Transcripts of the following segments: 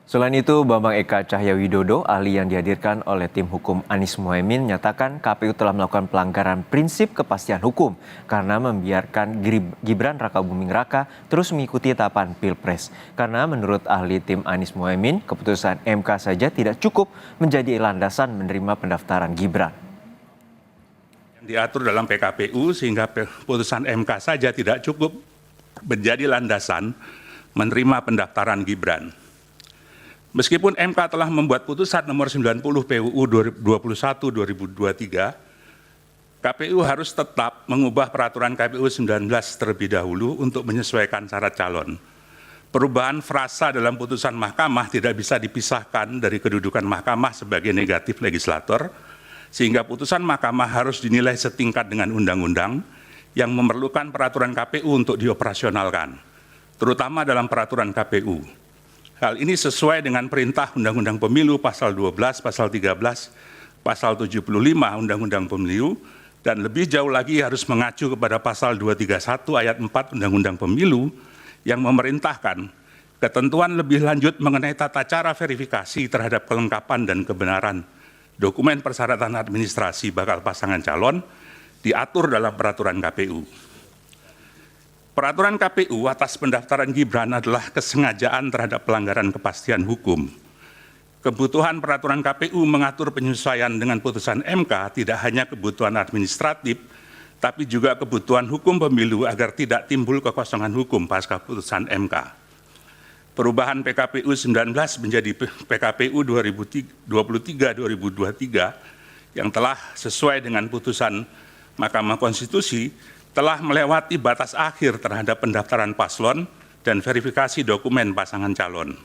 Selain itu, Bambang Eka Cahyawidodo, ahli yang dihadirkan oleh tim hukum Anies Mohaimin, menyatakan KPU telah melakukan pelanggaran prinsip kepastian hukum karena membiarkan Gibran Rakabuming Raka terus mengikuti tahapan Pilpres. Karena menurut ahli tim Anies Mohaimin, keputusan MK saja tidak cukup menjadi landasan menerima pendaftaran Gibran. Diatur dalam PKPU sehingga putusan MK saja tidak cukup menjadi landasan menerima pendaftaran Gibran. Meskipun MK telah membuat putusan nomor 90 PUU 21/2023, KPU harus tetap mengubah peraturan KPU 19 terlebih dahulu untuk menyesuaikan syarat calon. Perubahan frasa dalam putusan mahkamah tidak bisa dipisahkan dari kedudukan mahkamah sebagai negatif legislator, sehingga putusan mahkamah harus dinilai setingkat dengan undang-undang yang memerlukan peraturan KPU untuk dioperasionalkan, terutama dalam peraturan KPU. Hal ini sesuai dengan perintah Undang-Undang Pemilu pasal 12, pasal 13, pasal 75 Undang-Undang Pemilu, dan lebih jauh lagi harus mengacu kepada pasal 231 ayat 4 Undang-Undang Pemilu yang memerintahkan ketentuan lebih lanjut mengenai tata cara verifikasi terhadap kelengkapan dan kebenaran dokumen persyaratan administrasi bakal pasangan calon diatur dalam peraturan KPU. Peraturan KPU atas pendaftaran Gibran adalah kesengajaan terhadap pelanggaran kepastian hukum. Kebutuhan peraturan KPU mengatur penyesuaian dengan putusan MK tidak hanya kebutuhan administratif, tapi juga kebutuhan hukum pemilu agar tidak timbul kekosongan hukum pasca putusan MK. Perubahan PKPU 19 menjadi PKPU 2023-2023 yang telah sesuai dengan putusan Mahkamah Konstitusi telah melewati batas akhir terhadap pendaftaran paslon dan verifikasi dokumen pasangan calon.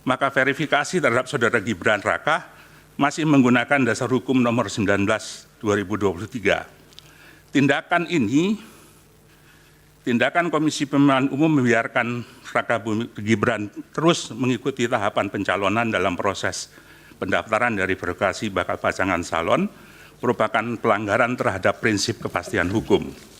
Maka verifikasi terhadap saudara Gibran Raka masih menggunakan dasar hukum nomor 19/2023. Tindakan Komisi Pemilihan Umum membiarkan Raka Gibran terus mengikuti tahapan pencalonan dalam proses pendaftaran dari verifikasi bakal pasangan calon merupakan pelanggaran terhadap prinsip kepastian hukum.